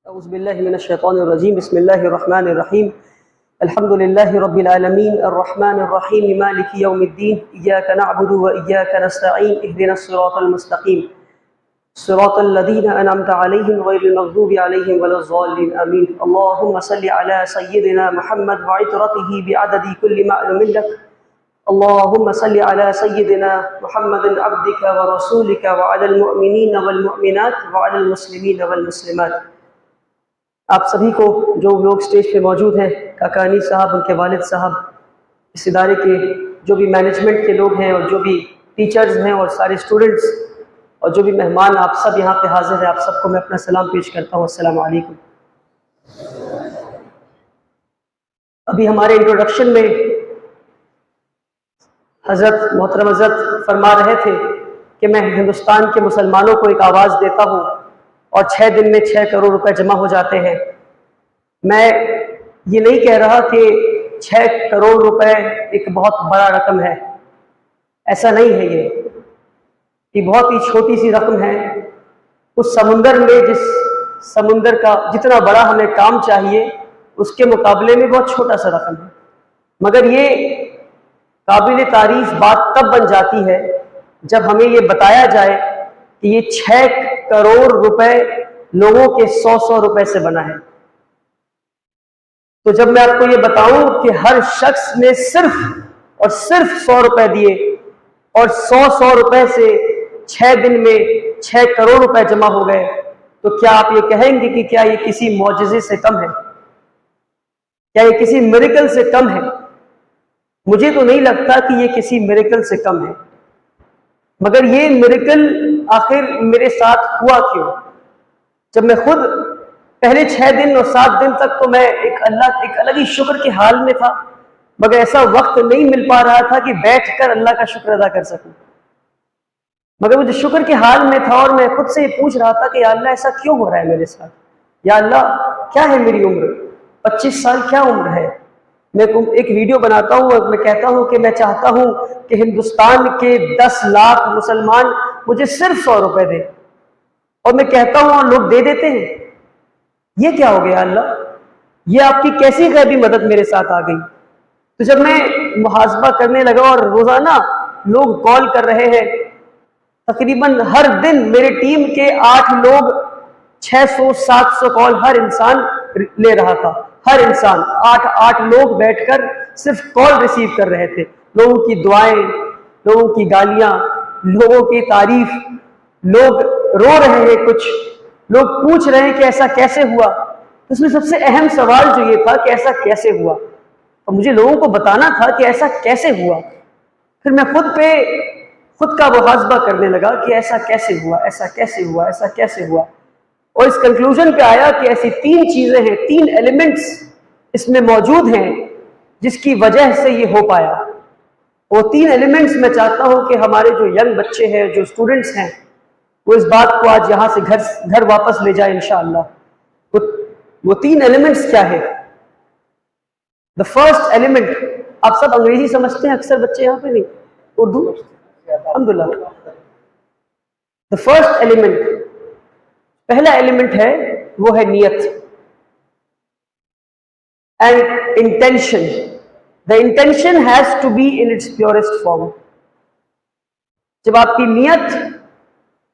औज़ुबिल्लाहिमिनश्शैतानिर्रजीम बिस्मिल्लाहिर्रहमानिर्रहीम अल्हम्दुलिल्लाहि रब्बिल आलमीन अर्रहमानिर्रहीम मालिकि यौमिद्दीन इय्याका नअबुदु व इय्याका नस्तईन इहदिनस सिरातल मुस्तक़ीम सिरातल लज़ीना अनअमता अलैहिम गैरिल मग़ज़ूबि अलैहिम वलज़्ज़ालिन आमीन। अल्लाहुम्मा सल्लि अला सय्यिदिना मुहम्मद व इत्रतिही बिअददि कुल्लि मअलूमिन लक। अल्लाहुम्मा सल्लि अला सय्यिदिना मुहम्मदिन अब्दिका व रसूलिका व अलल मुअमिनीन वल मुअमिनात व अलल मुस्लिमीन वल मुस्लिमात। आप सभी को जो लोग स्टेज पे मौजूद हैं, काकानी साहब, उनके वालिद साहब, इस इदारे के जो भी मैनेजमेंट के लोग हैं और जो भी टीचर्स हैं और सारे स्टूडेंट्स और जो भी मेहमान, आप सब यहाँ पे हाजिर हैं, आप सबको मैं अपना सलाम पेश करता हूँ। अस्सलाम वालेकुम। अभी हमारे इंट्रोडक्शन में मोहतरम हज़रत फरमा रहे थे कि मैं हिंदुस्तान के मुसलमानों को एक आवाज़ देता हूँ और 6 दिन में 6 करोड़ रुपए जमा हो जाते हैं। मैं ये नहीं कह रहा कि 6 करोड़ रुपए एक बहुत बड़ा रकम है, ऐसा नहीं है। ये बहुत ही छोटी सी रकम है। उस समुंदर में, जिस समुंदर का जितना बड़ा हमें काम चाहिए, उसके मुकाबले में बहुत छोटा सा रकम है। मगर ये काबिल तारीफ बात तब बन जाती है जब हमें ये बताया जाए कि ये 6 करोड़ रुपए लोगों के 100-100 रुपए से बना है। तो जब मैं आपको ये बताऊं कि हर शख्स ने सिर्फ और सिर्फ 100 रुपए दिए और 100-100 रुपए से 6 दिन में 6 करोड़ रुपए जमा हो गए, तो क्या आप ये कहेंगे कि क्या ये किसी मौजज़े से कम है? क्या ये किसी मिरेकल से कम है? मुझे तो नहीं लगता कि ये किसी मिरेकल से कम है। मगर ये मिरेकल आखिर मेरे साथ हुआ क्यों? जब मैं खुद पहले 6 दिन और 7 दिन तक तो मैं एक अलग ही शुक्र के हाल में था, मगर ऐसा वक्त नहीं मिल पा रहा था कि बैठकर अल्लाह का शुक्र अदा कर सकूं। मगर मुझे शुक्र के हाल में था और मैं खुद से ये पूछ रहा था कि या अल्लाह, ऐसा क्यों हो रहा है मेरे साथ? या अल्लाह, क्या है मेरी उम्र? 25 साल क्या उम्र है? मैं एक वीडियो बनाता हूँ और मैं कहता हूँ कि मैं चाहता हूँ कि हिंदुस्तान के 10 लाख मुसलमान मुझे सिर्फ 100 रुपए दें, और मैं कहता हूँ और लोग दे देते हैं। ये क्या हो गया अल्लाह? ये आपकी कैसी गैबी मदद मेरे साथ आ गई? तो जब मैं मुहासबा करने लगा और रोजाना लोग कॉल कर रहे हैं, तकरीबन हर दिन मेरे टीम के 8 लोग 600-700 कॉल हर इंसान ले रहा था। हर इंसान 8 लोग बैठकर सिर्फ कॉल रिसीव कर रहे थे। लोगों की दुआएं, लोगों की गालियां, लोगों की तारीफ, लोग रो रहे हैं, कुछ लोग पूछ रहे हैं कि ऐसा कैसे हुआ। तो उसमें सबसे अहम सवाल जो ये था कि ऐसा कैसे हुआ, और मुझे लोगों को बताना था कि ऐसा कैसे हुआ। फिर मैं खुद का मुहासबा करने लगा कि ऐसा कैसे हुआ, ऐसा कैसे हुआ, ऐसा कैसे हुआ, और इस कंक्लूजन पे आया कि ऐसी 3 चीजें हैं, 3 एलिमेंट्स इसमें मौजूद हैं जिसकी वजह से ये हो पाया। वो 3 एलिमेंट्स मैं चाहता हूं कि हमारे जो यंग बच्चे हैं, जो स्टूडेंट्स हैं, वो इस बात को आज यहां से घर वापस ले जाए इंशाअल्लाह। वो 3 एलिमेंट्स क्या है? द फर्स्ट एलिमेंट, आप सब अंग्रेजी समझते हैं अक्सर बच्चे यहाँ पे, नहीं उर्दू, अल्हम्दुलिल्लाह। द फर्स्ट एलिमेंट, पहला एलिमेंट है, वो है नियत and intention. The intention has to be in its purest form. जब आपकी नियत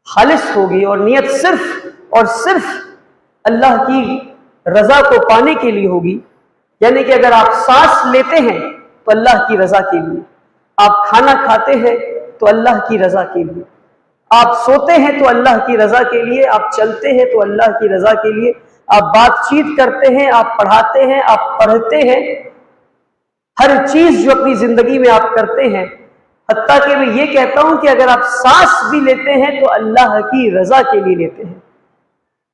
खालिस होगी और नियत सिर्फ और सिर्फ अल्लाह की रजा को पाने के लिए होगी, यानी कि अगर आप सांस लेते हैं तो अल्लाह की रजा के लिए, आप खाना खाते हैं तो अल्लाह की रजा के लिए, आप सोते हैं तो अल्लाह की रजा के लिए, आप चलते हैं तो अल्लाह की रजा के लिए, आप बातचीत करते हैं, आप पढ़ाते हैं, आप पढ़ते हैं, हर चीज जो अपनी जिंदगी में आप करते हैं, हत्ता कि मैं ये कहता हूं कि अगर आप सांस भी लेते हैं तो अल्लाह की रजा के लिए लेते हैं।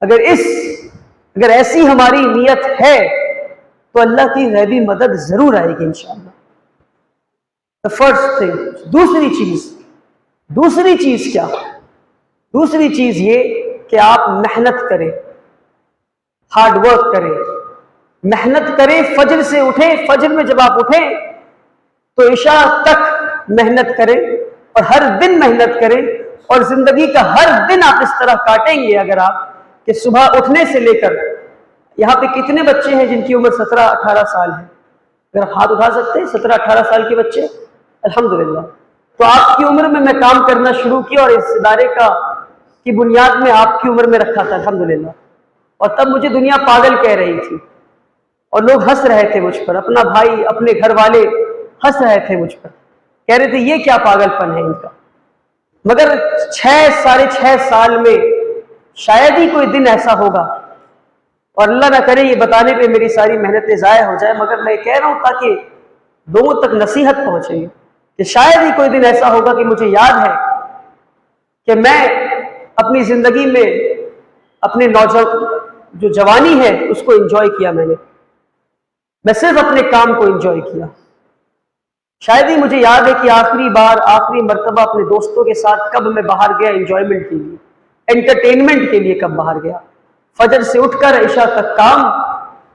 अगर ऐसी हमारी नियत है तो अल्लाह की गैबी मदद जरूर आएगी इंशाअल्लाह। The first thing. दूसरी चीज क्या? दूसरी चीज ये कि आप मेहनत करें, हार्ड वर्क करें, मेहनत करें, फजर से उठें। फजर में जब आप उठें तो इशा तक मेहनत करें और हर दिन मेहनत करें, और जिंदगी का हर दिन आप इस तरह काटेंगे अगर आप कि सुबह उठने से लेकर यहाँ पे कितने बच्चे हैं जिनकी उम्र 17-18 साल है? अगर आप हाथ उठा सकते हैं 17-18 साल के बच्चे, अल्हम्दुलिल्लाह। तो आपकी उम्र में मैं काम करना शुरू किया और इस इदारे का की बुनियाद में आपकी उम्र में रखा था, अल्हम्दुलिल्लाह। और तब मुझे दुनिया पागल कह रही थी और लोग हंस रहे थे मुझ पर, अपना भाई अपने घर वाले हंस रहे थे मुझ पर, कह रहे थे ये क्या पागलपन है इनका। मगर 6-6.5 साल में शायद ही कोई दिन ऐसा होगा, और अल्लाह ना करे ये बताने पे मेरी सारी मेहनतें ज़ाया हो जाए, मगर मैं कह रहा हूं ताकि लोगों तक नसीहत पहुंचे कि शायद ही कोई दिन ऐसा होगा कि मुझे याद है कि मैं अपनी जिंदगी में अपने नौजवान जो जवानी है उसको एंजॉय किया, मैं सिर्फ अपने काम को एंजॉय किया। शायद ही मुझे याद है कि आखिरी बार आखिरी मर्तबा अपने दोस्तों के साथ कब मैं बाहर गया एंजॉयमेंट के लिए, एंटरटेनमेंट के लिए कब बाहर गया। फजर से उठकर इशा तक काम,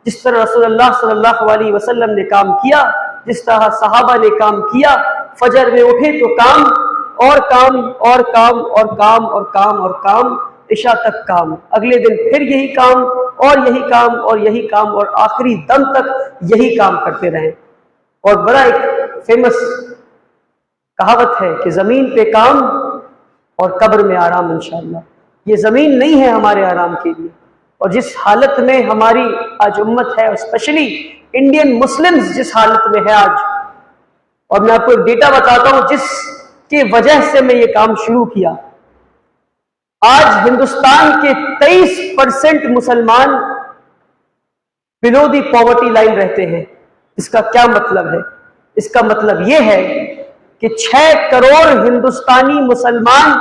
जिस तरह रसूलुल्लाह सल्लल्लाहु अलैहि वसल्लम ने काम किया, जिस तरह सहाबा ने काम किया। फजर में उठे तो काम और काम और काम और काम और काम और काम, इशा तक काम, अगले दिन फिर यही काम और यही काम और यही काम, और आखिरी दम तक यही काम करते रहे। और बड़ा एक फेमस कहावत है कि जमीन पे काम और कब्र में आराम इंशाअल्लाह। ये जमीन नहीं है हमारे आराम के लिए, और जिस हालत में हमारी आज उम्मत है, और स्पेशली इंडियन मुस्लिम्स जिस हालत में है आज, और मैं आपको एक डेटा बताता हूं जिसके वजह से मैं ये काम शुरू किया। आज हिंदुस्तान के 23% मुसलमान बिलो दी पॉवर्टी लाइन रहते हैं। इसका क्या मतलब है? इसका मतलब यह है कि 6 करोड़ हिंदुस्तानी मुसलमान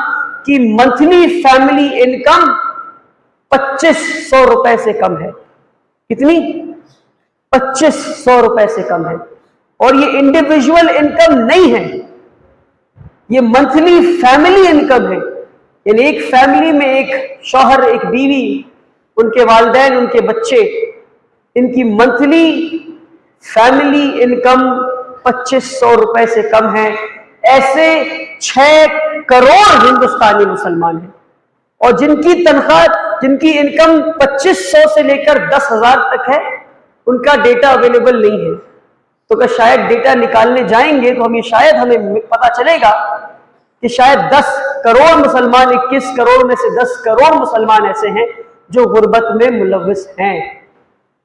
की मंथली फैमिली इनकम 2500 रुपए से कम है। कितनी? 2500 रुपए से कम है। और ये इंडिविजुअल इनकम नहीं है, ये मंथली फैमिली इनकम है। यानी एक फैमिली में एक शौहर, एक बीवी, उनके वालिदैन, उनके बच्चे, इनकी मंथली फैमिली इनकम 2500 रुपए से कम है। ऐसे 6 करोड़ हिंदुस्तानी मुसलमान हैं, और जिनकी तनख्वाह, जिनकी इनकम 2500 से लेकर 10,000 तक है, उनका डेटा अवेलेबल नहीं है। तो अगर शायद डेटा निकालने जाएंगे तो हमें पता चलेगा कि शायद 10 करोड़ मुसलमान, 21 करोड़ में से 10 करोड़ मुसलमान ऐसे हैं जो गुर्बत में मुलव्विस हैं,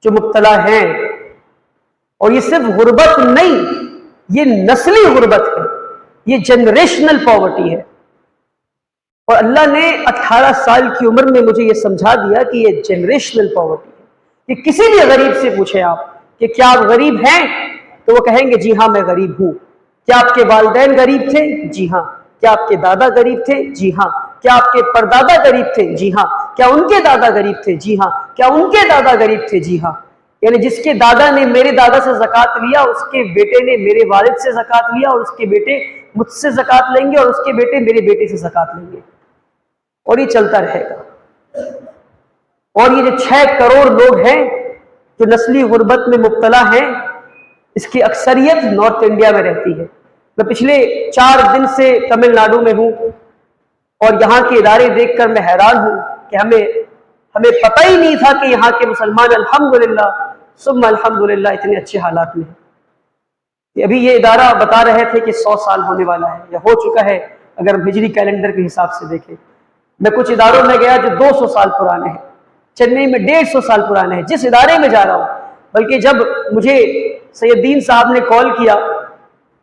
जो मुब्तला हैं। और ये सिर्फ गुर्बत नहीं, ये नस्ली गुर्बत है, ये जनरेशनल पॉवर्टी है। और अल्लाह ने 18 साल की उम्र में मुझे ये समझा दिया कि ये जनरेशनल पॉवर्टी है। कि किसी भी गरीब से पूछे आप कि क्या आप गरीब हैं, तो वो कहेंगे जी हाँ मैं गरीब हूं। क्या आपके वालिदैन गरीब थे? जी हाँ। क्या आपके दादा गरीब थे? जी हाँ। क्या आपके परदादा गरीब थे? जी हाँ। क्या उनके दादा गरीब थे? जी हाँ। क्या उनके दादा गरीब थे? जी हाँ। यानी जिसके दादा ने मेरे दादा से ज़कात लिया, उसके बेटे ने मेरे वालिद से ज़कात लिया, और उसके बेटे मुझसे ज़कात लेंगे, और उसके बेटे मेरे बेटे से ज़कात लेंगे, और ये चलता रहेगा। और ये जो 6 करोड़ लोग हैं जो नस्ली गुर्बत में मुब्तला हैं, इसकी अक्सरियत नॉर्थ इंडिया में रहती है। मैं पिछले 4 दिन से तमिलनाडु में हूं, और यहाँ के इदारे देखकर मैं हैरान हूं कि हमें पता ही नहीं था कि यहाँ के मुसलमान अल्हम्दुलिल्लाह सुम्मा अल्हम्दुलिल्लाह इतने अच्छे हालात में हैं। अभी ये इदारा बता रहे थे कि 100 साल होने वाला है या हो चुका है, अगर हम हिजरी कैलेंडर के हिसाब से देखें। मैं कुछ इदारों में गया जो 200 साल पुराने हैं, चेन्नई में 150 साल पुराने हैं, जिस इदारे में जा रहा हूँ। बल्कि जब मुझे सैयदीन साहब ने कॉल किया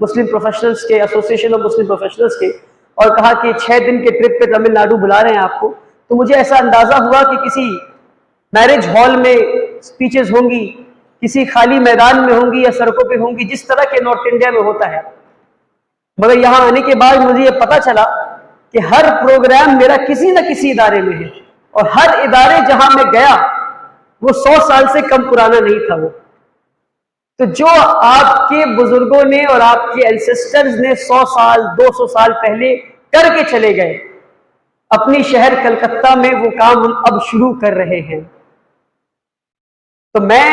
मुस्लिम प्रोफेशनल्स के, एसोसिएशन ऑफ मुस्लिम प्रोफेशनल्स के, और कहा कि 6 दिन के ट्रिप पे तमिलनाडु बुला रहे हैं आपको, तो मुझे ऐसा अंदाजा हुआ कि किसी मैरिज हॉल में स्पीचेस होंगी, किसी खाली मैदान में होंगी, या सड़कों पे होंगी, जिस तरह के नॉर्थ इंडिया में होता है। मगर यहाँ आने के बाद मुझे ये पता चला कि हर प्रोग्राम मेरा किसी न किसी इदारे में है, और हर इदारे जहां मैं गया वो 100 साल से कम पुराना नहीं था वो। तो जो आपके बुजुर्गों ने और आपके एंसेस्टर्स ने 100 साल 200 साल पहले करके चले गए, अपनी शहर कलकत्ता में वो काम हम अब शुरू कर रहे हैं। तो मैं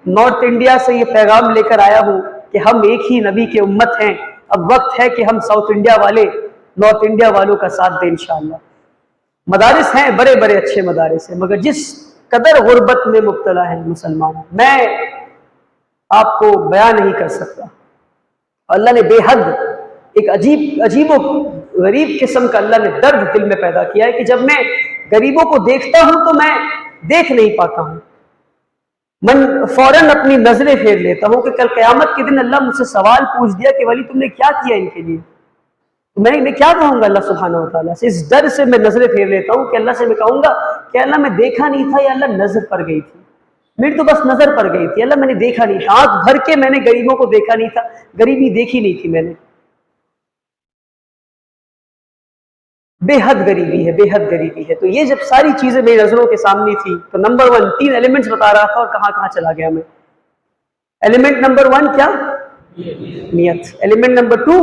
नॉर्थ इंडिया से ये पैगाम लेकर आया हूं कि हम एक ही नबी के उम्मत हैं। अब वक्त है कि हम साउथ इंडिया वाले नॉर्थ इंडिया वालों का साथ दें इंशाअल्लाह। मदारिस हैं, बड़े बड़े अच्छे मदारिस हैं, मगर जिस कदर गुर्बत में मुब्तला है मुसलमान, मैं आपको बयान नहीं कर सकता। अल्लाह ने बेहद एक अजीब गरीब किस्म का अल्लाह ने दर्द दिल में पैदा किया है कि जब मैं गरीबों को देखता हूं तो मैं देख नहीं पाता हूं, मैं फौरन अपनी नजरें फेर लेता हूं कि कल क़यामत के दिन अल्लाह मुझसे सवाल पूछ दिया कि वली तुमने क्या किया इनके लिए, तो मैं क्या कहूंगा अल्लाह सुब्हानहू व तआला से। इस डर से मैं नजरें फेर लेता हूं कि अल्लाह से मैं कहूंगा कि अल्लाह मैं देखा नहीं था, या अल्लाह नजर पड़ गई थी, मेरी तो बस नजर पड़ गई थी, अल्लाह मैंने देखा नहीं था, आंख भर के मैंने गरीबों को देखा नहीं था, गरीबी देखी नहीं थी मैंने। बेहद गरीबी है, बेहद गरीबी है। तो ये जब सारी चीजें मेरी नजरों के सामने थी तो नंबर 1 3 एलिमेंट्स बता रहा था और कहां कहां चला गया मैं। एलिमेंट नंबर 1 क्या? नियत। एलिमेंट नंबर 2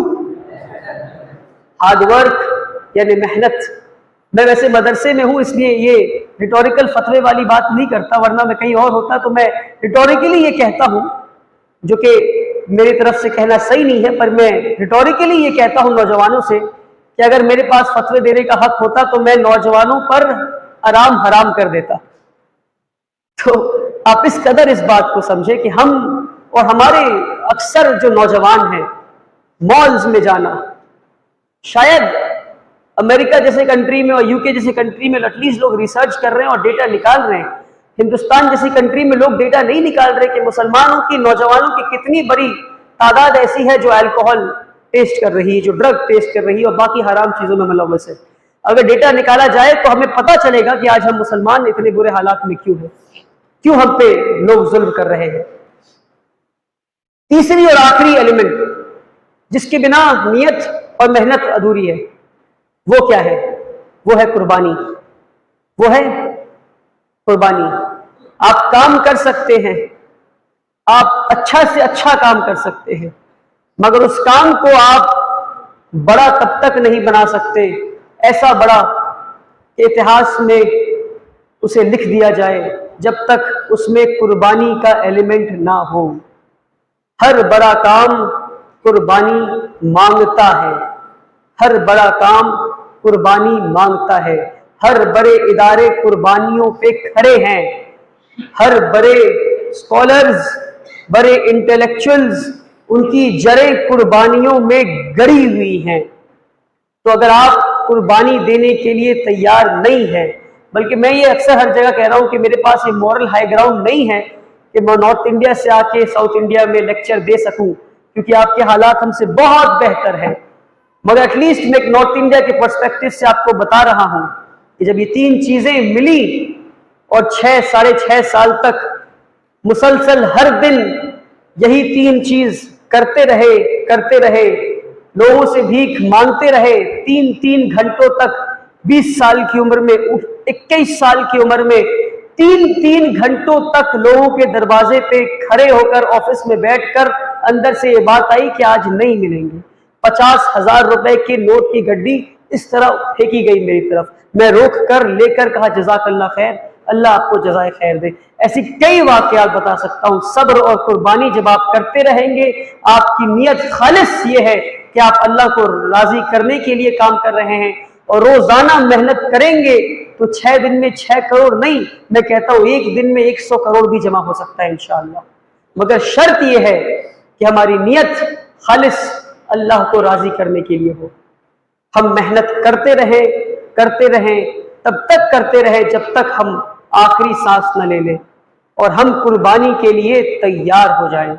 हार्डवर्क यानी मेहनत। मैं वैसे मदरसे में हूं इसलिए ये रिटोरिकल फतवे वाली बात नहीं करता, वरना मैं कहीं और होता तो मैं रिटोरिकली ये कहता हूं, जो कि मेरी तरफ से कहना सही नहीं है, पर मैं रिटोरिकली ये कहता हूं नौजवानों से कि अगर मेरे पास फतवे देने का हक होता तो मैं नौजवानों पर आराम हराम कर देता। तो आप इस कदर इस बात को समझे कि हम और हमारे अक्सर जो नौजवान हैं, मॉल्स में जाना, शायद अमेरिका जैसे कंट्री में और यूके जैसे कंट्री में एटलीस्ट लोग रिसर्च कर रहे हैं और डेटा निकाल रहे हैं, हिंदुस्तान जैसी कंट्री में लोग डेटा नहीं निकाल रहे कि मुसलमानों की, नौजवानों की कितनी बड़ी तादाद ऐसी है जो अल्कोहल टेस्ट कर रही है, जो ड्रग टेस्ट कर रही है और बाकी हराम चीजों में मुलव्वस है। अगर डेटा निकाला जाए तो हमें पता चलेगा कि आज हम मुसलमान इतने बुरे हालात में क्यों हैं, क्यों हम पे लोग जुल्म कर रहे हैं। तीसरी और आखिरी एलिमेंट जिसके बिना नियत और मेहनत अधूरी है, वो क्या है? वो है कुर्बानी। वो है कुर्बानी। आप काम कर सकते हैं, आप अच्छा से अच्छा काम कर सकते हैं, मगर उस काम को आप बड़ा तब तक नहीं बना सकते, ऐसा बड़ा कि इतिहास में उसे लिख दिया जाए, जब तक उसमें कुर्बानी का एलिमेंट ना हो। हर बड़ा काम कुर्बानी मांगता है, हर बड़ा काम कुर्बानी मांगता है। हर बड़े इदारे कुर्बानियों पे खड़े हैं, हर बड़े स्कॉलर्स, बड़े इंटेलेक्चुअल्स, उनकी जड़ें कुर्बानियों में गड़ी हुई हैं। तो अगर आप कुर्बानी देने के लिए तैयार नहीं है, बल्कि मैं ये अक्सर हर जगह कह रहा हूं कि मेरे पास ये मॉरल हाई ग्राउंड नहीं है कि मैं नॉर्थ इंडिया से आके साउथ इंडिया में लेक्चर दे सकूं, क्योंकि आपके हालात हमसे बहुत बेहतर है, मगर एटलीस्ट मैं एक नॉर्थ इंडिया के पर्सपेक्टिव से आपको बता रहा हूं कि जब ये 3 चीजें मिली और 6 साढ़े 6 साल तक मुसलसल हर दिन यही 3 चीज करते रहे, लोगों से भीख मांगते रहे 3-3 घंटों तक, 20 साल की उम्र में, 21 साल की उम्र में 3-3 घंटों तक लोगों के दरवाजे पे खड़े होकर ऑफिस में बैठकर अंदर से ये बात आई कि आज नहीं मिलेंगे। 50,000 रुपए के नोट की गड्डी इस तरह फेंकी गई मेरी तरफ, मैं रोक कर लेकर कहा जज़ाकल्लाह खैर, अल्लाह आपको जज़ाए खैर दे। ऐसी कई वाकयात बता सकता हूं। सब्र और कुर्बानी जब आप करते रहेंगे, आपकी नीयत खालिस ये है कि आप अल्लाह को राजी करने के लिए काम कर रहे हैं और रोजाना मेहनत करेंगे, तो 6 दिन में 6 करोड़ नहीं, मैं कहता हूं 1 दिन में 100 करोड़ भी जमा हो सकता है इंशाअल्लाह। मगर शर्त यह है कि हमारी नीयत खालिस अल्लाह को राजी करने के लिए हो। हम मेहनत करते रहें, तब तक करते रहे जब तक हम आखिरी सांस न ले लें और हम कुर्बानी के लिए तैयार हो जाएं।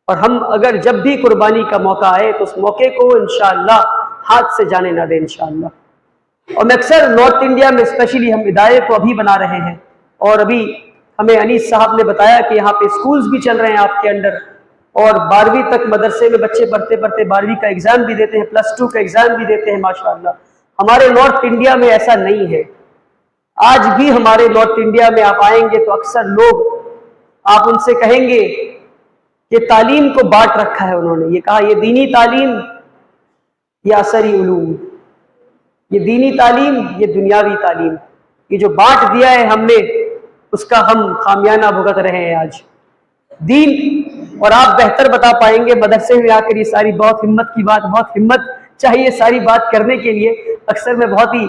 और हम अगर जब भी कुर्बानी का मौका आए तो उस मौके को इंशाअल्लाह हाथ से जाने ना दें इंशाअल्लाह। और मैं अक्सर नॉर्थ इंडिया में स्पेशली हम इदारे को अभी बना रहे हैं, और अभी हमें अनीस साहब ने बताया कि यहाँ पे स्कूल्स भी चल रहे हैं आपके अंडर, और 12वीं तक मदरसे में बच्चे पढ़ते 12वीं का एग्जाम भी देते हैं, +2 का एग्जाम भी देते हैं माशाअल्लाह। हमारे नॉर्थ इंडिया में ऐसा नहीं है। आज भी हमारे नॉर्थ इंडिया में आप आएंगे तो अक्सर लोग, आप उनसे कहेंगे कि तालीम को बांट रखा है उन्होंने, ये कहा ये दीनी तालीम, ये असरी उलूम, ये दीनी तालीम, ये दुनियावी तालीम, ये जो बांट दिया है हमने उसका हम खामियाना भुगत रहे हैं आज। दीन, और आप बेहतर बता पाएंगे मदरसे में आकर, ये सारी बहुत हिम्मत की बात, बहुत हिम्मत चाहिए सारी बात करने के लिए। अक्सर मैं बहुत ही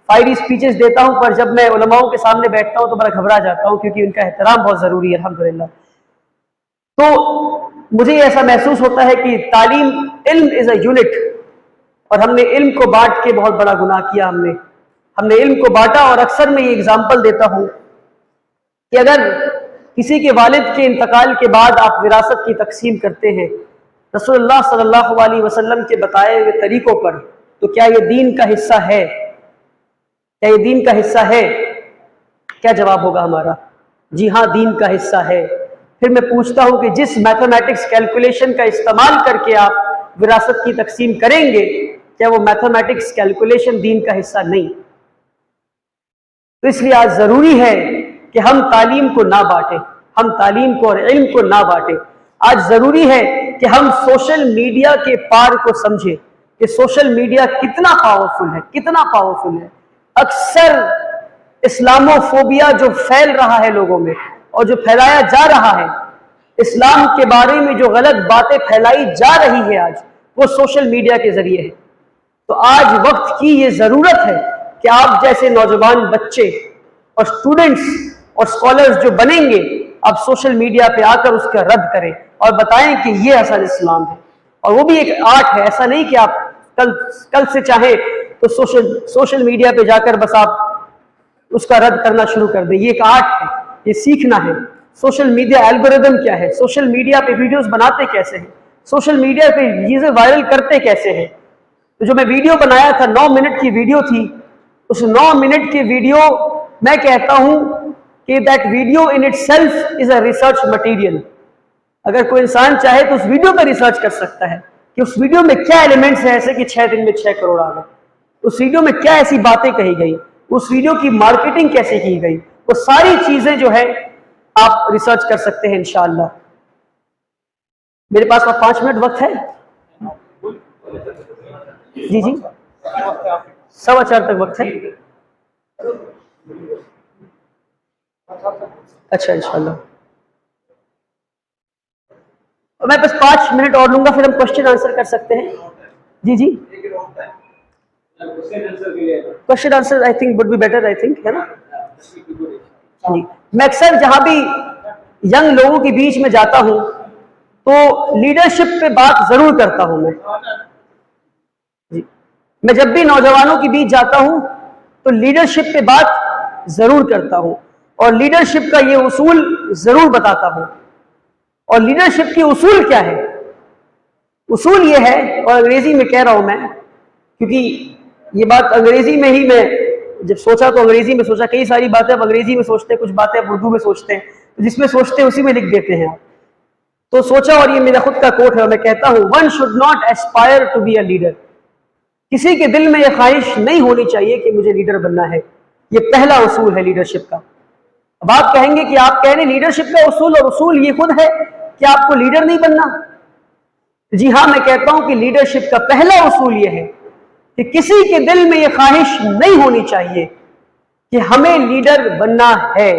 फायरी स्पीचेस देता हूं, पर जब मैं उलमाओं के सामने बैठता हूं तो बड़ा घबरा जाता हूं, क्योंकि उनका एहतराम बहुत ज़रूरी है अल्हम्दुलिल्लाह। तो मुझे ऐसा महसूस होता है कि तालीम, इल्म इज़ अ यूनिट, और हमने इल्म को बांट के बहुत बड़ा गुनाह किया। हमने इल्म को बांटा। और अक्सर मैं ये एग्जाम्पल देता हूं कि अगर किसी के वालिद के इंतकाल के बाद आप विरासत की तकसीम करते हैं रसूलुल्लाह सल्लल्लाहु अलैहि वसल्लम के बताए हुए तरीकों पर, तो क्या ये दीन का हिस्सा है? क्या ये दीन का हिस्सा है? क्या जवाब होगा हमारा? जी हाँ, दीन का हिस्सा है। फिर मैं पूछता हूं कि जिस मैथमेटिक्स कैलकुलेशन का इस्तेमाल करके आप विरासत की तकसीम करेंगे, क्या वो मैथमेटिक्स कैलकुलेशन दीन का हिस्सा नहीं? तो इसलिए आज जरूरी है कि हम तालीम को ना बांटें, हम तालीम को और इल्म को ना बांटें। आज जरूरी है कि हम सोशल मीडिया के पार को समझें कि सोशल मीडिया कितना पावरफुल है, कितना पावरफुल है। अक्सर इस्लामोफोबिया जो फैल रहा है लोगों में और जो फैलाया जा रहा है, इस्लाम के बारे में जो गलत बातें फैलाई जा रही है आज, वो सोशल मीडिया के जरिए है। तो आज वक्त की ये जरूरत है कि आप जैसे नौजवान बच्चे और स्टूडेंट्स और स्कॉलर्स जो बनेंगे, आप सोशल मीडिया पे आकर उसका रद्द करें और बताएं कि ये असल इस्लाम है। और वो भी एक आर्ट है। ऐसा नहीं कि आप कल से चाहे तो सोशल मीडिया पे जाकर बस आप उसका रद्द करना शुरू कर दें। ये एक आर्ट है, ये सीखना है। सोशल मीडिया एल्गोरिदम क्या है, सोशल मीडिया पे वीडियोस बनाते कैसे हैं, सोशल मीडिया पे चीजें वायरल करते कैसे हैं। तो जो मैं वीडियो बनाया था, 9 मिनट की वीडियो थी, उस 9 मिनट की वीडियो मैं कहता हूं कि that video in itself is a research material. अगर कोई इंसान चाहे तो उस वीडियो पर रिसर्च कर सकता है कि उस वीडियो में क्या एलिमेंट्स हैं ऐसे कि 6 दिन में 6 करोड़ आ गए, उस वीडियो में क्या ऐसी बातें कही गई, उस वीडियो की मार्केटिंग कैसे की गई, वो सारी चीजें जो है आप रिसर्च कर सकते हैं इंशाअल्लाह। मेरे पास 5 मिनट वक्त है। जी जी, 4:15 तक वक्त है। अच्छा, इंशाअल्लाह मैं बस 5 मिनट और लूंगा, फिर हम क्वेश्चन आंसर कर सकते हैं। जी जी, question answer I think would be better, I think, है ना जी। मैं अक्सर जहां भी यंग लोगों के बीच में जाता हूं तो लीडरशिप पे बात जरूर करता हूं मैं जी। मैं जब भी नौजवानों के बीच जाता हूं तो लीडरशिप पे बात जरूर करता हूं और लीडरशिप का ये उसूल जरूर बताता हूं। और लीडरशिप की उसूल क्या है? उसूल ये है, और अंग्रेजी में कह रहा हूं मैं, क्योंकि ये बात अंग्रेजी में ही मैं जब सोचा तो अंग्रेजी में सोचा। कई सारी बातें आप अंग्रेजी में सोचते हैं, कुछ बातें आप उर्दू में सोचते हैं, तो जिसमें सोचते हैं उसी में लिख देते हैं आप। तो सोचा, और ये मेरा खुद का कोट है, और मैं कहता हूं, one should not aspire to be a leader. किसी के दिल में यह ख्वाहिश नहीं होनी चाहिए कि मुझे लीडर बनना है। ये पहला उसूल है लीडरशिप का। अब आप कहेंगे कि आप कह रहे हैं लीडरशिप का उसूल, और उसूल ये खुद है कि आपको लीडर नहीं बनना। जी हाँ, मैं कहता हूं कि लीडरशिप का पहला उसूल यह है कि किसी के दिल में यह ख्वाहिश नहीं होनी चाहिए कि हमें लीडर बनना है,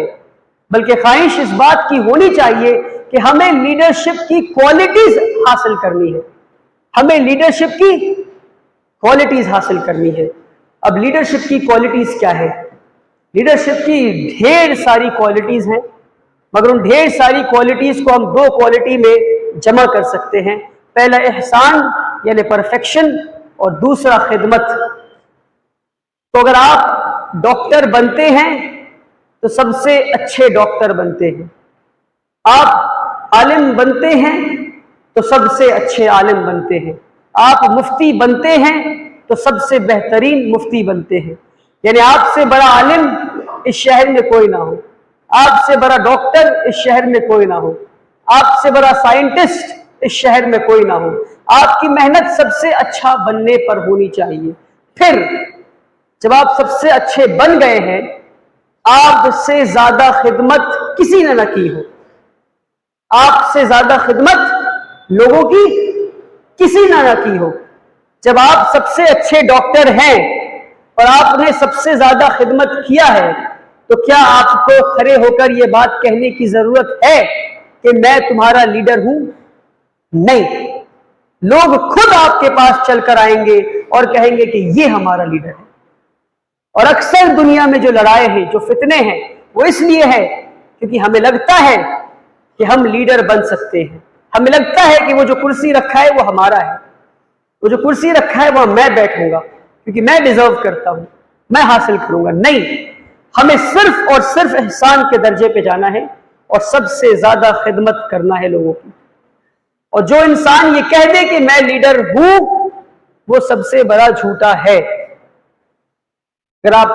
बल्कि ख्वाहिश इस बात की होनी चाहिए कि हमें लीडरशिप की क्वालिटीज हासिल करनी है। हमें लीडरशिप की क्वालिटीज हासिल करनी है। अब लीडरशिप की क्वालिटीज क्या है? लीडरशिप की ढेर सारी क्वालिटीज हैं, मगर उन ढेर सारी क्वालिटीज को हम 2 क्वालिटी में जमा कर सकते हैं। पहला एहसान यानी परफेक्शन, और दूसरा खिदमत। तो अगर आप डॉक्टर बनते हैं तो सबसे अच्छे डॉक्टर बनते हैं, आप आलिम बनते हैं तो सबसे अच्छे आलिम बनते हैं, आप मुफ्ती बनते हैं तो सबसे बेहतरीन मुफ्ती बनते हैं। यानी आपसे बड़ा आलिम इस शहर में कोई ना हो, आपसे बड़ा डॉक्टर इस शहर में कोई ना हो, आपसे बड़ा साइंटिस्ट इस शहर में कोई ना हो। आपकी मेहनत सबसे अच्छा बनने पर होनी चाहिए। फिर जब आप सबसे अच्छे बन गए हैं, आपसे ज्यादा खिदमत किसी ने ना की हो, आपसे ज्यादा खिदमत लोगों की किसी ने ना की हो। जब आप सबसे अच्छे डॉक्टर हैं और आपने सबसे ज्यादा खिदमत किया है, तो क्या आपको खड़े होकर यह बात कहने की जरूरत है कि मैं तुम्हारा लीडर हूं? नहीं, लोग खुद आपके पास चलकर आएंगे और कहेंगे कि ये हमारा लीडर है। और अक्सर दुनिया में जो लड़ाई है, जो फितने हैं, वो इसलिए है क्योंकि हमें लगता है कि हम लीडर बन सकते हैं। हमें लगता है कि वो जो कुर्सी रखा है वो हमारा है, वो जो कुर्सी रखा है वो मैं बैठूंगा क्योंकि मैं डिजर्व करता हूं, मैं हासिल करूंगा। नहीं, हमें सिर्फ और सिर्फ एहसान के दर्जे पे जाना है और सबसे ज्यादा खिदमत करना है लोगों की। और जो इंसान ये कह दे कि मैं लीडर हूं, वो सबसे बड़ा झूठा है। अगर आप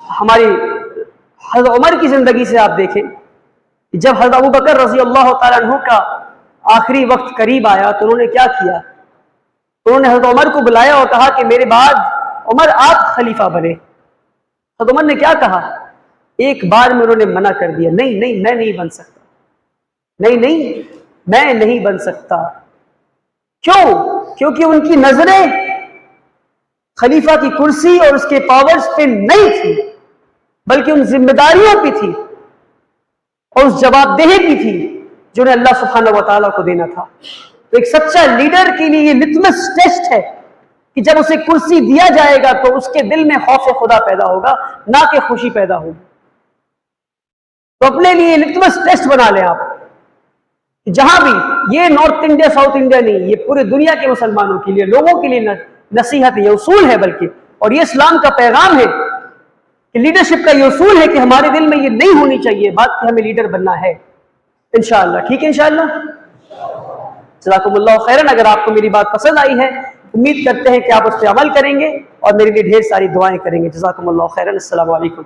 हमारी हज़रत उमर की जिंदगी से आप देखें, जब हज़रत अबू बकर रज़ी अल्लाह तआला अन्हु का आखिरी वक्त करीब आया तो उन्होंने क्या किया? उन्होंने हज़रत उमर को बुलाया और कहा कि मेरे बाद उमर आप खलीफा बने। हज़रत उमर ने क्या कहा? एक बार में उन्होंने मना कर दिया, नहीं नहीं मैं नहीं बन सकता, नहीं नहीं मैं नहीं बन सकता। क्यों? क्योंकि उनकी नजरें खलीफा की कुर्सी और उसके पावर्स पे नहीं थी, बल्कि उन जिम्मेदारियों पे थी और उस जवाबदेही भी थी जो उन्हें अल्लाह सुब्हानहू व तआला को देना था। तो एक सच्चा लीडर के लिए ये लिटमस टेस्ट है कि जब उसे कुर्सी दिया जाएगा तो उसके दिल में खौफ खुदा पैदा होगा, ना कि खुशी पैदा होगी। तो अपने लिए लिटमस टेस्ट बना लें आप, जहां भी, ये नॉर्थ इंडिया साउथ इंडिया नहीं, ये पूरे दुनिया के मुसलमानों के लिए, लोगों के लिए नसीहत है, ये उसूल है बल्कि, और ये इस्लाम का पैगाम है कि लीडरशिप का ये उसूल है कि हमारे दिल में ये नहीं होनी चाहिए बात कि हमें लीडर बनना है। इंशाअल्लाह, ठीक है इंशाअल्लाह। जज़ाकुमुल्लाह खैरन। अगर आपको मेरी बात पसंद आई है, उम्मीद करते हैं कि आप उस पर अमल करेंगे और मेरे लिए ढेर सारी दुआएं करेंगे। जज़ाकुमुल्लाह खैरन। अस्सलामु अलैकुम।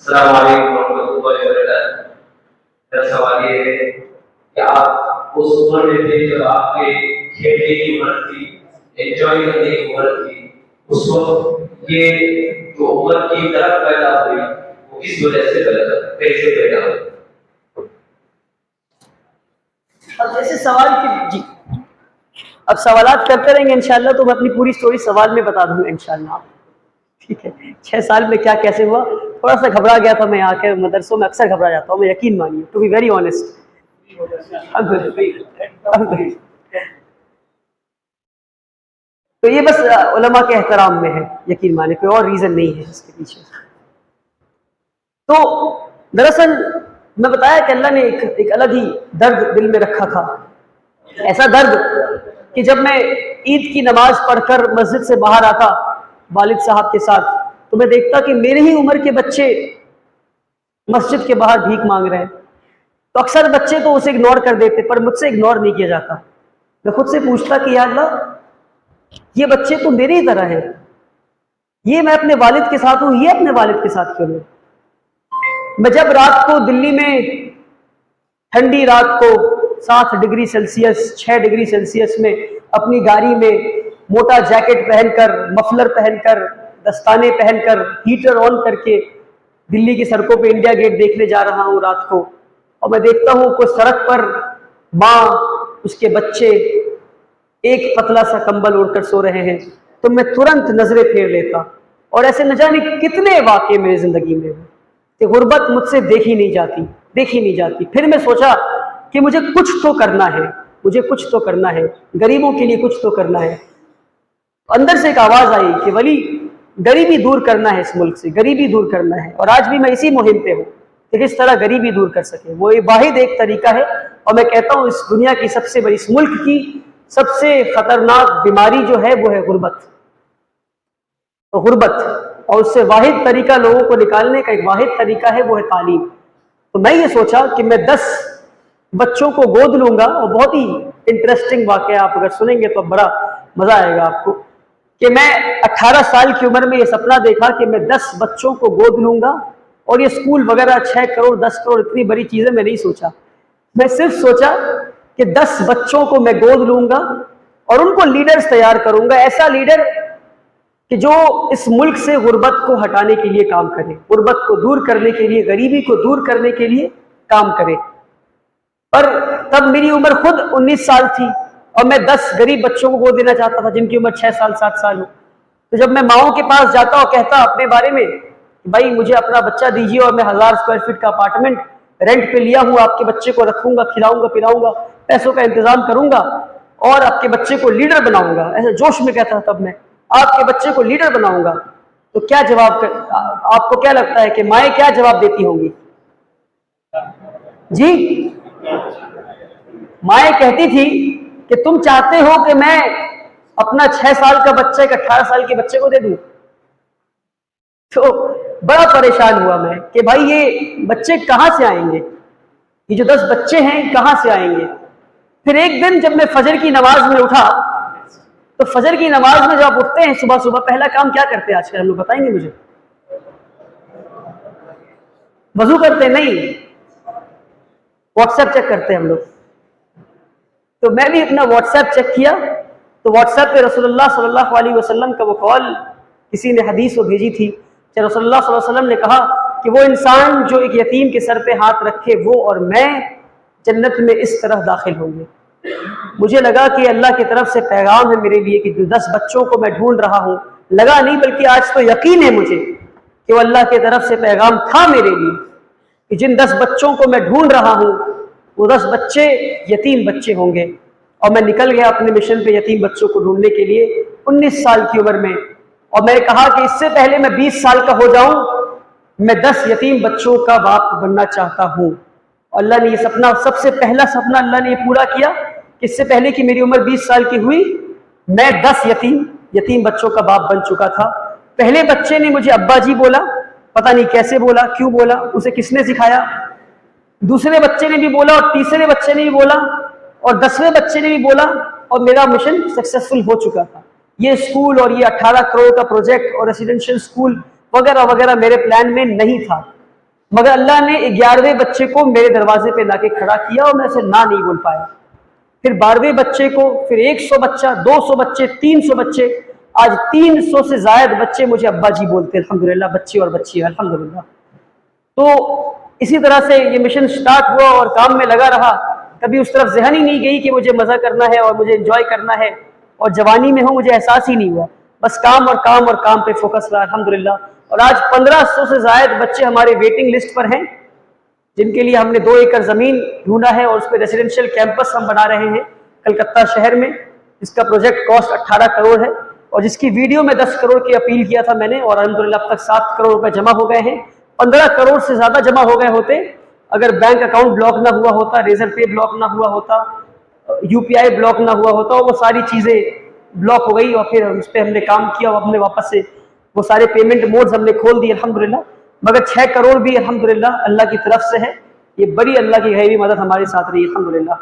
अस्सलाम वालेकुम रहमतुल्लाहि व बरकातहू। मेरा सवाल ये है कि आप उस उम्र में थे जब आपके खेलने की उम्र थी, एंजॉय करने की उम्र थी, उस वक्त ये जो उम्र की तरफ पैदा हुई वो किस वजह से कैसे पैदा हुई? अब जैसे सवाल की जी, अब सवालात करते रहेंगे इंशाल्लाह तो मैं अपनी पूरी स्टोरी सवाल में बता दूंगा इंशाल्लाह। ठीक है, 6 साल में क्या कैसे हुआ, थोड़ा सा घबरा गया था मैं, आके मदरसों में अक्सर घबरा जाता हूँ मैं, यकीन मानिए, टू बी वेरी ऑनेस्ट। तो ये बस उलमा के एहतराम में है, यकीन मानिए, कोई और रीजन नहीं है इसके पीछे। तो दरअसल मैं बताया कि अल्लाह ने एक अलग ही दर्द दिल में रखा था, ऐसा दर्द कि जब मैं ईद की नमाज पढ़कर मस्जिद से बाहर आता वालिद साहब के साथ, तो मैं देखता कि मेरे ही उम्र के बच्चे मस्जिद के बाहर भीख मांग रहे हैं। तो अक्सर बच्चे तो उसे इग्नोर कर देते, पर मुझसे इग्नोर नहीं किया जाता। मैं खुद से पूछता कि या अल्लाह, ये बच्चे तो मेरे ही तरह हैं, ये मैं अपने वालिद के साथ हूं, ये अपने वालिद के साथ क्यों नहीं? मैं जब रात को दिल्ली में ठंडी रात को 7 डिग्री सेल्सियस 6 डिग्री सेल्सियस में अपनी गाड़ी में मोटा जैकेट पहनकर, मफलर पहनकर, दस्ताने पहनकर, हीटर ऑन करके दिल्ली की सड़कों पे इंडिया गेट देखने जा रहा हूँ रात को, और मैं देखता हूँ कोई सड़क पर माँ, उसके बच्चे एक पतला सा कंबल ओढ़कर सो रहे हैं, तो मैं तुरंत नजरें फेर लेता। और ऐसे न जाने कितने वाकये मेरी जिंदगी में हुए कि गुर्बत मुझसे देखी नहीं जाती। फिर मैं सोचा कि मुझे कुछ तो करना है, मुझे कुछ तो करना है, गरीबों के लिए कुछ तो करना है। अंदर से एक आवाज आई कि वली, गरीबी दूर करना है, इस मुल्क से गरीबी दूर करना है। और आज भी मैं इसी मुहिम पे हूँ कि किस तरह गरीबी दूर कर सके। वो वाहिद एक तरीका है, और मैं कहता हूँ इस दुनिया की सबसे बड़ी, इस मुल्क की सबसे खतरनाक बीमारी जो है वो है गुर्बत। तो गुर्बत, और उससे वाहिद तरीका लोगों को निकालने का एक वाहिद तरीका है वो है तालीम। तो मैं ये सोचा कि मैं 10 बच्चों को गोद लूंगा, और बहुत ही इंटरेस्टिंग वाकया आप अगर सुनेंगे तो बड़ा मजा आएगा आपको, कि मैं 18 साल की उम्र में ये सपना देखा कि मैं 10 बच्चों को गोद लूंगा और ये स्कूल वगैरह 6 करोड़ 10 करोड़ इतनी बड़ी चीज़ें मैं नहीं सोचा। मैं सिर्फ सोचा कि 10 बच्चों को मैं गोद लूंगा और उनको लीडर्स तैयार करूंगा, ऐसा लीडर कि जो इस मुल्क से गुर्बत को हटाने के लिए काम करे, गुर्बत को दूर करने के लिए, गरीबी को दूर करने के लिए काम करे। पर तब मेरी उम्र खुद 19 साल थी और मैं 10 गरीब बच्चों को गोद देना चाहता था जिनकी उम्र 6 साल 7 साल हो। तो जब मैं माओं के पास जाता और कहता अपने बारे में, भाई मुझे अपना बच्चा दीजिए और मैं 1000 स्क्वायर फीट का अपार्टमेंट रेंट पे लिया हूँ, आपके बच्चे को रखूंगा, खिलाऊंगा पिलाऊंगा, पैसों का इंतजाम करूंगा और आपके बच्चे को लीडर बनाऊंगा, ऐसे जोश में कहता तब मैं, आपके बच्चे को लीडर बनाऊंगा, तो क्या जवाब आपको क्या लगता है कि माएँ क्या जवाब देती होंगी? जी, माएँ कहती थी कि तुम चाहते हो कि मैं अपना 6 साल का बच्चा एक 18 साल के बच्चे को दे दूं? तो बड़ा परेशान हुआ मैं कि भाई ये बच्चे कहां से आएंगे, ये जो 10 बच्चे हैं कहां से आएंगे। फिर एक दिन जब मैं फजर की नमाज में उठा, तो फजर की नमाज में जब आप उठते हैं सुबह सुबह, पहला काम क्या करते हैं आजकल हम लोग, बताएंगे मुझे? वजू करते नहीं, व्हाट्सएप चेक करते हैं हम लोग। तो मैं भी अपना व्हाट्सएप चेक किया, तो व्हाट्सएप पे रसूलुल्लाह सल्लल्लाहु अलैहि वसल्लम का वो कॉल, किसी ने हदीस वो भेजी थी कि रसूलुल्लाह सल्लल्लाहु अलैहि वसल्लम ने कहा कि वो इंसान जो एक यतीम के सर पे हाथ रखे, वो और मैं जन्नत में इस तरह दाखिल होंगे। मुझे लगा कि अल्लाह की तरफ से पैगाम है मेरे लिए कि जो 10 बच्चों को मैं ढूंढ रहा हूँ, लगा नहीं बल्कि आज तो यकीन है मुझे कि वो अल्लाह की तरफ से पैगाम था मेरे लिए कि जिन 10 बच्चों को मैं ढूंढ रहा हूँ वो 10 बच्चे यतीम बच्चे होंगे। और मैं निकल गया अपने मिशन पे यतीम बच्चों को ढूंढने के लिए 19 साल की उम्र में। और मैंने कहा कि इससे पहले मैं 20 साल का हो जाऊं, मैं 10 यतीम बच्चों का बाप बनना चाहता हूं। अल्लाह ने ये सपना, सबसे पहला सपना अल्लाह ने ये पूरा किया कि इससे पहले कि मेरी उम्र 20 साल की हुई, मैं 10 यतीम बच्चों का बाप बन चुका था। पहले बच्चे ने मुझे अब्बा जी बोला, पता नहीं कैसे बोला, क्यों बोला, उसे किसने सिखाया। दूसरे बच्चे ने भी बोला और तीसरे बच्चे ने भी बोला और 10वें बच्चे ने भी बोला और मेरा मिशन सक्सेसफुल हो चुका था। ये स्कूल और ये 18 करोड़ का प्रोजेक्ट और रेसिडेंशियल स्कूल वगैरह वगैरह मेरे प्लान में नहीं था, मगर अल्लाह ने 11वें बच्चे को मेरे दरवाजे पे लाके खड़ा किया और मैं उसे ना नहीं बोल पाया। फिर 12वें बच्चे को, फिर 100 बच्चा, 200 बच्चे, 300 बच्चे, आज 300 से ज्यादा बच्चे मुझे अब्बा जी बोलते हैं। अल्हम्दुलिल्लाह, बच्चे और बच्ची अल्हम्दुलिल्लाह। तो इसी तरह से ये मिशन स्टार्ट हुआ और काम में लगा रहा। कभी उस तरफ ज़हन ही नहीं गई कि मुझे मज़ा करना है और मुझे एंजॉय करना है, और जवानी में हो मुझे एहसास ही नहीं हुआ, बस काम और काम और काम पे फोकस रहा अल्हम्दुलिल्लाह। और आज 1500 से ज़ायद बच्चे हमारे वेटिंग लिस्ट पर हैं, जिनके लिए हमने 2 एकड़ ज़मीन ढूंढा है और उस पर रेसिडेंशियल कैंपस हम बना रहे हैं कलकत्ता शहर में, जिसका प्रोजेक्ट कॉस्ट 18 करोड़ है और जिसकी वीडियो में 10 करोड़ की अपील किया था मैंने, और अल्हम्दुलिल्लाह अब तक 7 करोड़ रुपए जमा हो गए हैं। 15 करोड़ से ज़्यादा जमा हो गए होते अगर बैंक अकाउंट ब्लॉक ना हुआ होता, रेजर पे ब्लॉक ना हुआ होता, UPI ब्लॉक ना हुआ होता, और वो सारी चीज़ें ब्लॉक हो गई और फिर उस पर हमने काम किया और हमने वापस से वो सारे पेमेंट मोड्स हमने खोल दिए अल्हम्दुलिल्लाह। मगर 6 करोड़ भी अल्हम्दुलिल्लाह अल्लाह की तरफ से है, ये बड़ी अल्लाह की गैबी मदद हमारे साथ रही अल्हम्दुलिल्लाह।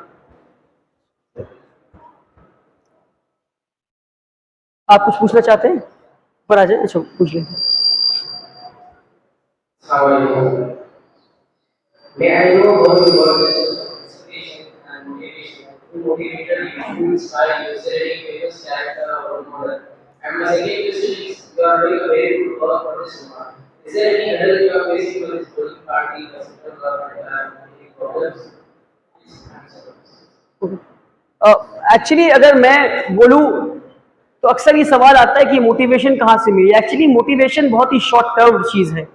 आप कुछ पूछना चाहते हैं? ऊपर आ जाए, अच्छा पूछ लें। May I know how you work with inspiration and motivation? Who motivated you to inspire you? Is there any famous character or role model? And my second question is, you are doing a very good work for this woman. Is there any hurdle you are facing for this ruling party, the central government, and any problems? Please answer. Actually अगर मैं बोलूँ तो अक्सर ये सवाल आता है कि मोटिवेशन कहाँ से मिली। एक्चुअली मोटिवेशन बहुत ही शॉर्ट टर्म चीज़ है,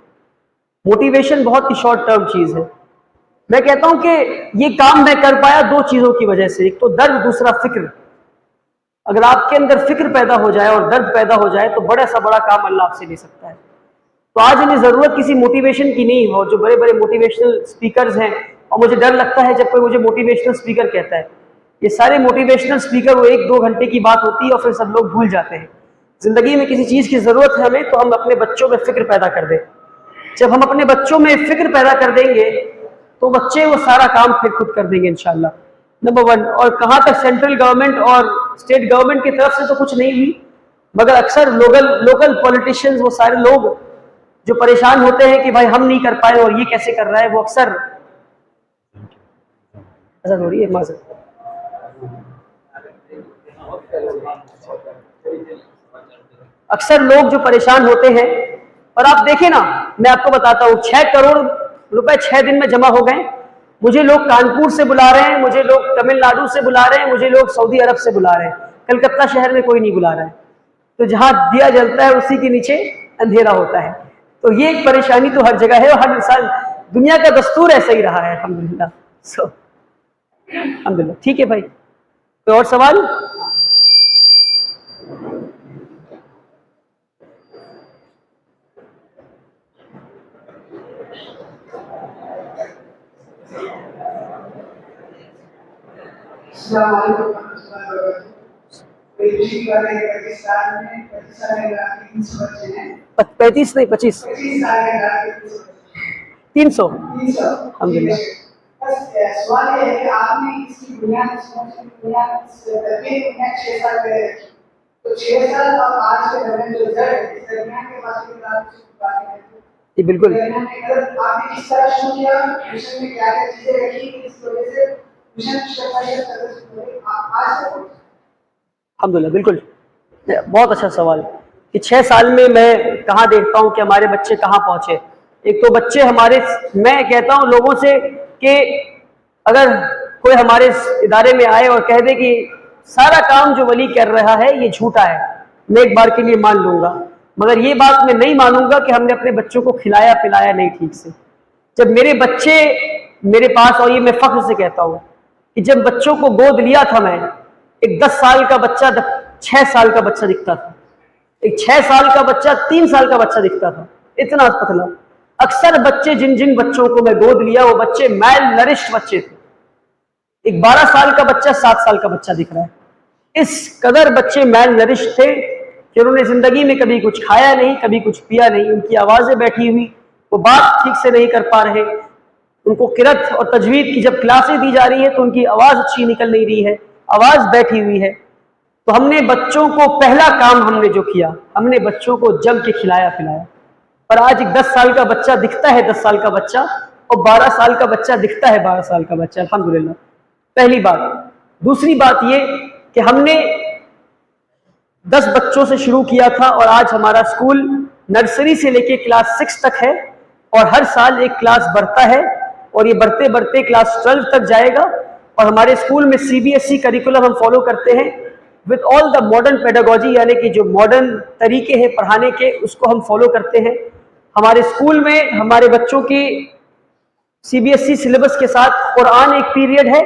मोटिवेशन बहुत ही शॉर्ट टर्म चीज़ है। मैं कहता हूं कि ये काम मैं कर पाया 2 चीज़ों की वजह से, एक तो दर्द, दूसरा फिक्र। अगर आपके अंदर फिक्र पैदा हो जाए और दर्द पैदा हो जाए तो बड़ा सा बड़ा काम अल्लाह आपसे ले सकता है। तो आज हमें ज़रूरत किसी मोटिवेशन की नहीं हो, जो बड़े बड़े मोटिवेशनल स्पीकर्स हैं, और मुझे डर लगता है जब कोई मुझे मोटिवेशनल स्पीकर कहता है। ये सारे मोटिवेशनल स्पीकर वो 1-2 घंटे की बात होती है और फिर सब लोग भूल जाते हैं। ज़िंदगी में किसी चीज़ की ज़रूरत है हमें, तो हम अपने बच्चों में फ़िक्र पैदा कर दें। जब हम अपने बच्चों में फ़िक्र पैदा कर देंगे तो बच्चे वो सारा काम फिर खुद कर देंगे इंशाल्लाह, नंबर 1। और कहाँ तक सेंट्रल गवर्नमेंट और स्टेट गवर्नमेंट की तरफ से तो कुछ नहीं हुई, मगर अक्सर लोकल पॉलिटिशियंस, वो सारे लोग जो परेशान होते हैं कि भाई हम नहीं कर पाए और ये कैसे कर रहा है, वो अक्सर ऐसा हो रही है माज़रत। अक्सर लोग जो परेशान होते हैं, और आप देखें ना, मैं आपको बताता हूँ, 6 करोड़ रुपए 6 दिन में जमा हो गए। मुझे लोग कानपुर से बुला रहे हैं, मुझे लोग तमिलनाडु से बुला रहे हैं, मुझे लोग सऊदी अरब से बुला रहे हैं, कलकत्ता शहर में कोई नहीं बुला रहा है। तो जहां दिया जलता है उसी के नीचे अंधेरा होता है। तो ये एक परेशानी तो हर जगह है, और हर इंसान, दुनिया का दस्तूर ऐसा ही रहा है अल्हम्दुलिल्लाह। अल्हम्दुलिल्लाह। ठीक है भाई, कोई और सवाल? पैंतीस नहीं 25 300 अल्हम्दुलिल्लाह। सवाल ये है कि आपने इसकी बुनियाद बुनियाद 6 साल पहले रखी, तो 6 साल और आज के दरमियान जो जड़ है, इस दरमियान के पास जी बिल्कुल, आपने किस तरह शुरू किया, मिशन में क्या क्या चीजें रखी, इस वजह से मिशन आज अल्हम्दुलिल्लाह। बिल्कुल, बहुत अच्छा सवाल कि 6 साल में मैं कहाँ देखता हूँ कि हमारे बच्चे कहाँ पहुँचे। एक तो बच्चे हमारे, मैं कहता हूँ लोगों से कि अगर कोई हमारे इदारे में आए और कह दे कि सारा काम जो वली कर रहा है ये झूठा है, मैं एक बार के लिए मान लूंगा, मगर ये बात मैं नहीं मानूंगा कि हमने अपने बच्चों को खिलाया पिलाया नहीं ठीक से। जब मेरे बच्चे मेरे पास, और ये मैं फख्र से कहता हूँ कि जब बच्चों को गोद लिया था मैं, एक 10 साल का बच्चा 6 साल का बच्चा दिखता था, एक 6 साल का बच्चा 3 साल का बच्चा दिखता था, इतना पतला। अक्सर बच्चे, जिन जिन बच्चों को मैं गोद लिया, वो बच्चे मैल नरिश्ड बच्चे थे। एक 12 साल का बच्चा 7 साल का बच्चा दिख रहा है। इस कदर बच्चे मैल नरिश्ड थे कि उन्होंने जिंदगी में कभी कुछ खाया नहीं, कभी कुछ पिया नहीं। उनकी आवाजें बैठी हुई, वो बात ठीक से नहीं कर पा रहे। उनको किरत और तजवीद की जब क्लासें दी जा रही है तो उनकी आवाज अच्छी निकल नहीं रही है, आवाज बैठी हुई है। तो हमने बच्चों को, पहला काम हमने जो किया, हमने बच्चों को जम के खिलाया पिलाया। और आज एक 10 साल का बच्चा दिखता है 10 साल का बच्चा, और 12 साल का बच्चा दिखता है 12 साल का बच्चा, अल्हम्दुलिल्लाह। पहली बात। दूसरी बात ये कि हमने 10 बच्चों से शुरू किया था, और आज हमारा स्कूल नर्सरी से लेके क्लास 6 तक है, और हर साल एक क्लास बढ़ता है, और ये बढ़ते बढ़ते क्लास 12 तक जाएगा। और हमारे स्कूल में CBSE करिकुलम हम फॉलो करते हैं with all the modern pedagogy, यानी कि जो मॉडर्न तरीके हैं पढ़ाने के, उसको हम फॉलो करते हैं। हमारे स्कूल में हमारे बच्चों की CBSE सिलेबस के साथ कुरान एक पीरियड है।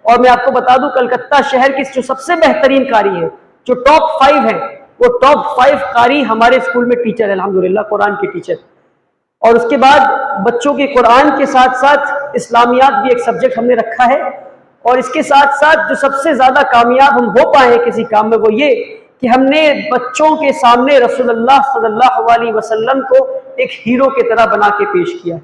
और मैं आपको बता दूं, कलकत्ता शहर की जो सबसे बेहतरीन कारी है, जो टॉप 5 है, वो टॉप 5 कारी हमारे स्कूल में टीचर है अल्हम्दुलिल्लाह, कुरान के टीचर। और उसके बाद बच्चों के कुरान के साथ साथ इस्लामियात भी एक सब्जेक्ट हमने रखा है। और इसके साथ साथ जो सबसे ज्यादा कामयाब हम हो पाए हैं किसी काम में, वो ये कि हमने बच्चों के सामने रसूलुल्लाह सल्लल्लाहु अलैहि वसल्लम को एक हीरो की तरह बना के पेश किया है।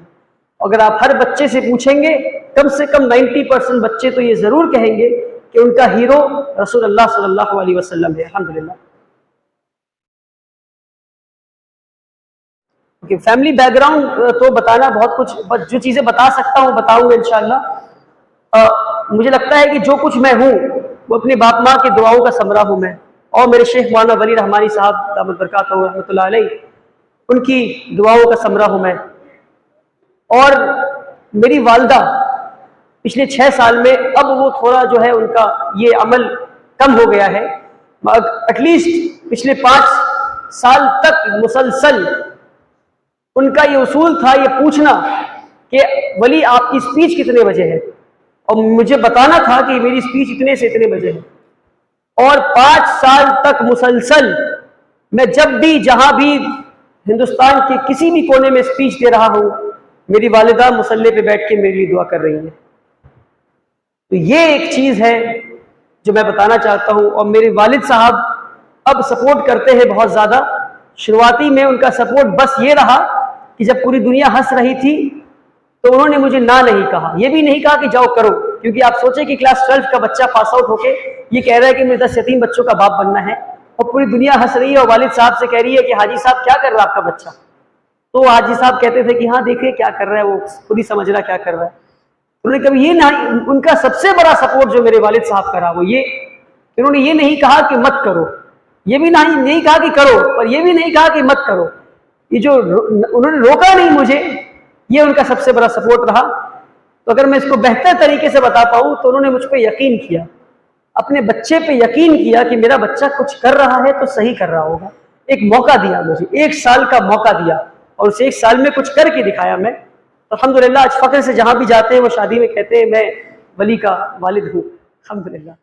अगर आप हर बच्चे से पूछेंगे, कम से कम 90% बच्चे तो ये जरूर कहेंगे कि उनका हीरो रसूलुल्लाह सल्लल्लाहु अलैहि वसल्लम है, अल्हम्दुलिल्लाह। फैमिली बैकग्राउंड तो बताना बहुत कुछ, जो चीजें बता सकता हूँ बताऊंगा इंशाअल्लाह। मुझे लगता है कि जो कुछ मैं हूँ वो अपने बाप माँ की दुआओं का समरा हूँ मैं, और मेरे शेख मौलाना वली रहमानी साहब दामत बरकातहू रहमतुल्लाह अलैह, उनकी दुआओं का समरा हूँ मैं। और मेरी वालदा पिछले 6 साल में, अब वो थोड़ा जो है उनका ये अमल कम हो गया है, एटलीस्ट पिछले 5 साल तक मुसलसल उनका ये उसूल था ये पूछना कि वली आपकी स्पीच कितने बजे है, और मुझे बताना था कि मेरी स्पीच इतने से इतने बजे है। और 5 साल तक मुसलसल मैं जब भी जहां भी हिंदुस्तान के किसी भी कोने में स्पीच दे रहा हूं, मेरी वालिदा मुसल्ले पे बैठ के मेरे लिए दुआ कर रही है। तो ये एक चीज है जो मैं बताना चाहता हूं। और मेरे वालिद साहब अब सपोर्ट करते हैं बहुत ज्यादा। शुरुआती में उनका सपोर्ट बस ये रहा कि जब पूरी दुनिया हंस रही थी तो उन्होंने मुझे ना नहीं कहा, ये भी नहीं कहा कि जाओ करो, क्योंकि आप सोचे कि क्लास 12 का बच्चा पास आउट होके ये कह रहा है कि मुझे 10 यतीम बच्चों का बाप बनना है, और पूरी दुनिया हंस रही है, और वालिद साहब से कह रही है कि हाजी साहब क्या कर रहा है आपका बच्चा। तो हाजी साहब कहते थे कि हाँ देखिए क्या कर रहा है, वो खुद ही समझ रहा क्या कर रहा है। उन्होंने कभी ये नहीं, उनका सबसे बड़ा सपोर्ट जो मेरे वालिद साहब का रहा वो ये, उन्होंने ये नहीं कहा कि मत करो, ये भी नहीं कहा कि करो, पर ये भी नहीं कहा कि मत करो। ये जो उन्होंने रोका नहीं मुझे, ये उनका सबसे बड़ा सपोर्ट रहा। तो अगर मैं इसको बेहतर तरीके से बता पाऊं तो उन्होंने मुझ पर यकीन किया, अपने बच्चे पे यकीन किया कि मेरा बच्चा कुछ कर रहा है तो सही कर रहा होगा। एक मौका दिया मुझे, 1 साल का मौका दिया, और उस 1 साल में कुछ करके दिखाया मैं। तो अल्हम्दुलिल्लाह आज फख्र से जहां भी जाते हैं वो शादी में कहते हैं मैं वली का वालिद हूँ। अल्हम्दुलिल्लाह।